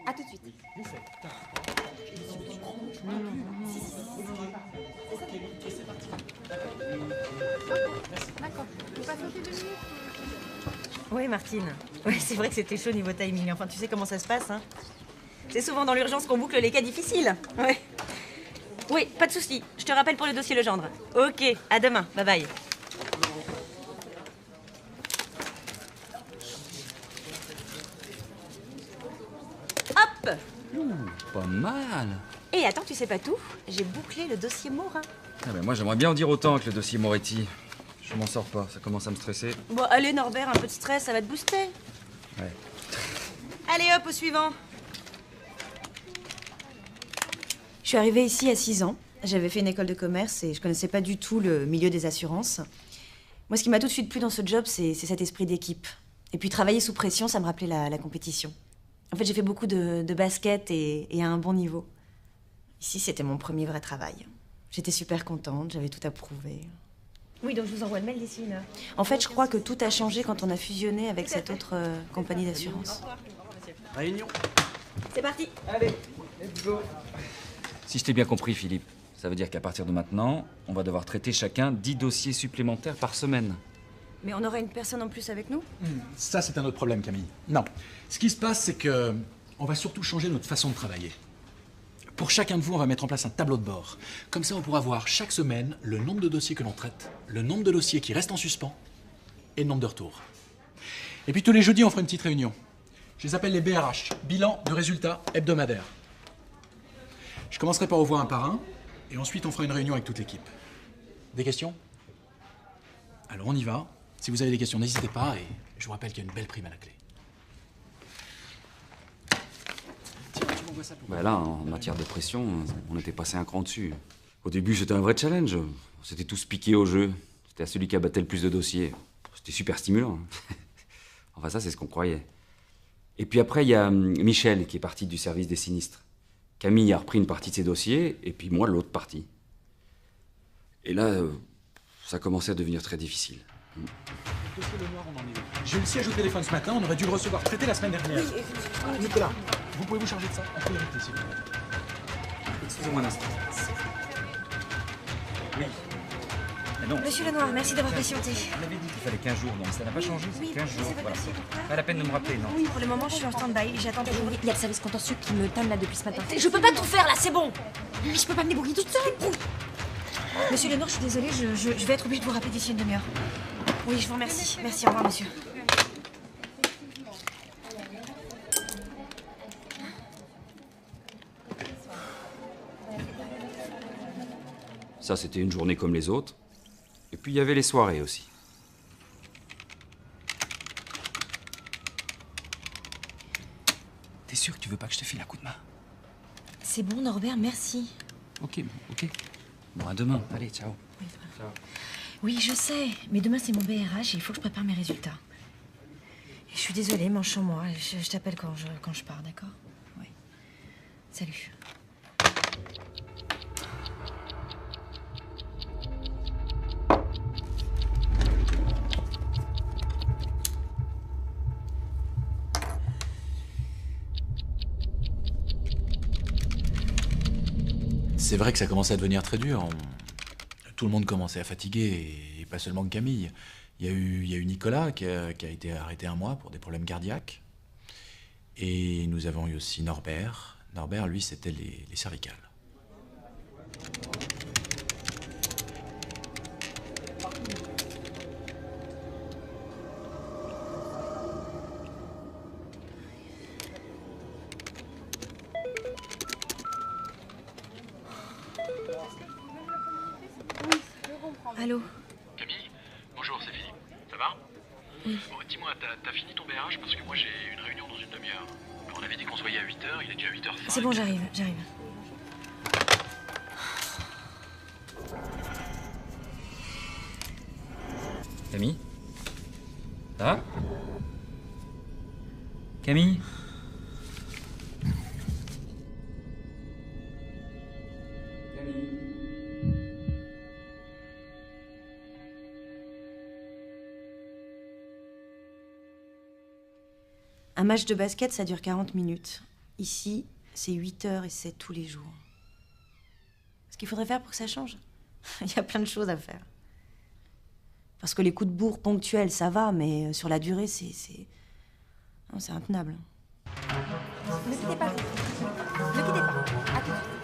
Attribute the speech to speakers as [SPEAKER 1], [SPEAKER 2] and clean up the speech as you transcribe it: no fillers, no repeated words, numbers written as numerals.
[SPEAKER 1] À tout de suite. D'accord. Vous patientez 2 minutes.
[SPEAKER 2] Oui, Martine. Oui, c'est vrai que c'était chaud niveau timing. Enfin, tu sais comment ça se passe, hein. C'est souvent dans l'urgence qu'on boucle les cas difficiles. Ouais. Oui, pas de souci. Je te rappelle pour le dossier Legendre. Ok, à demain. Bye bye. Hop.
[SPEAKER 3] Pas mal.
[SPEAKER 2] Et attends, tu sais pas tout. J'ai bouclé le dossier Morin.
[SPEAKER 3] Ah ben moi, j'aimerais bien en dire autant avec le dossier Moretti. Je m'en sors pas, ça commence à me stresser.
[SPEAKER 2] Bon, allez, Norbert, un peu de stress, ça va te booster.
[SPEAKER 3] Ouais.
[SPEAKER 2] Allez, hop, au suivant. Je suis arrivée ici à 6 ans. J'avais fait une école de commerce et je connaissais pas du tout le milieu des assurances. Moi, ce qui m'a tout de suite plu dans ce job, c'est cet esprit d'équipe. Et puis, travailler sous pression, ça me rappelait la compétition. En fait, j'ai fait beaucoup de basket et à un bon niveau. Ici, c'était mon premier vrai travail. J'étais super contente, j'avais tout approuvé. Oui, donc je vous envoie le mail d'ici une heure. En fait, je crois que tout a changé quand on a fusionné avec cette autre compagnie d'assurance.
[SPEAKER 4] Réunion.
[SPEAKER 2] C'est parti.
[SPEAKER 4] Allez, let's go.
[SPEAKER 3] Si je t'ai bien compris, Philippe, ça veut dire qu'à partir de maintenant, on va devoir traiter chacun 10 dossiers supplémentaires par semaine.
[SPEAKER 2] Mais on aura une personne en plus avec nous?
[SPEAKER 4] Ça, c'est un autre problème, Camille. Non. Ce qui se passe, c'est que on va surtout changer notre façon de travailler. Pour chacun de vous, on va mettre en place un tableau de bord. Comme ça, on pourra voir chaque semaine le nombre de dossiers que l'on traite, le nombre de dossiers qui restent en suspens et le nombre de retours. Et puis tous les jeudis, on fera une petite réunion. Je les appelle les BRH, bilan de résultats hebdomadaires. Je commencerai par vous voir un par un, et ensuite on fera une réunion avec toute l'équipe. Des questions? Alors on y va. Si vous avez des questions, n'hésitez pas, et je vous rappelle qu'il y a une belle prime à la clé. Tiens, tu m'envoies ça pour...
[SPEAKER 3] Bah là, en matière de pression, on était passé un cran dessus. Au début, c'était un vrai challenge. On s'était tous piqués au jeu. C'était à celui qui abattait le plus de dossiers. C'était super stimulant. Enfin, ça, c'est ce qu'on croyait. Et puis après, il y a Michel qui est parti du service des sinistres. Camille a repris une partie de ses dossiers, et puis moi, l'autre partie. Et là, ça commençait à devenir très difficile.
[SPEAKER 4] Le dossier Lenoir, on en est où? J'ai eu le siège au téléphone ce matin, on aurait dû le recevoir traité la semaine dernière. Nicolas, vous pouvez vous charger de ça en priorité, s'il vous plaît.
[SPEAKER 3] Excusez-moi un instant. Oui. Mais non.
[SPEAKER 2] Monsieur Lenoir, merci d'avoir patienté.
[SPEAKER 3] On avait dit qu'il fallait 15 jours, donc ça n'a pas changé, c'est 15 jours.
[SPEAKER 2] c'est votre
[SPEAKER 3] Voilà.
[SPEAKER 2] dossier, pourquoi?
[SPEAKER 3] Pas la peine de me rappeler, non.
[SPEAKER 2] Oui, pour le moment, je suis en stand-by. J'attends toujours.
[SPEAKER 1] Il y a le service contentieux qui me tanne là depuis ce matin.
[SPEAKER 2] Je peux pas tout faire là, c'est bon.
[SPEAKER 1] Mais je peux pas me débrouiller toute seule.
[SPEAKER 2] Monsieur Lenoir, je suis désolée, je vais être obligée de vous rappeler d'ici une demi-heure. Oui, je vous remercie. Merci, au revoir, monsieur.
[SPEAKER 3] Ça, c'était une journée comme les autres. Et puis, il y avait les soirées aussi.
[SPEAKER 4] T'es sûr que tu veux pas que je te file un coup de main?
[SPEAKER 2] C'est bon, Norbert, merci.
[SPEAKER 3] Ok, ok. Bon, à demain. Allez, ciao.
[SPEAKER 2] Oui, ciao. Oui, je sais, mais demain c'est mon BRH et il faut que je prépare mes résultats. Et je suis désolée, mange sur moi. Je t'appelle quand je pars, d'accord? Oui. Salut.
[SPEAKER 4] C'est vrai que ça commençait à devenir très dur. Tout le monde commençait à fatiguer, et pas seulement que Camille. Il y a eu Nicolas qui a été arrêté un mois pour des problèmes cardiaques. Et nous avons eu aussi Norbert. Norbert, lui, c'était les cervicales.
[SPEAKER 2] Allô?
[SPEAKER 5] Camille, bonjour, c'est Philippe. Ça va?
[SPEAKER 2] Oui.
[SPEAKER 5] Bon, dis-moi, t'as fini ton BRH parce que moi j'ai une réunion dans une demi-heure. On avait dit qu'on se voyait à 8h, il est déjà 8h05.
[SPEAKER 2] C'est bon, j'arrive.
[SPEAKER 3] Camille? Ça va? Camille?
[SPEAKER 2] Un match de basket, ça dure 40 minutes. Ici, c'est 8h et 7 tous les jours. Ce qu'il faudrait faire pour que ça change, il y a plein de choses à faire. Parce que les coups de bourre ponctuels, ça va, mais sur la durée, non, c'est intenable.
[SPEAKER 1] Ne quittez pas. Ne quittez pas. À tout de suite.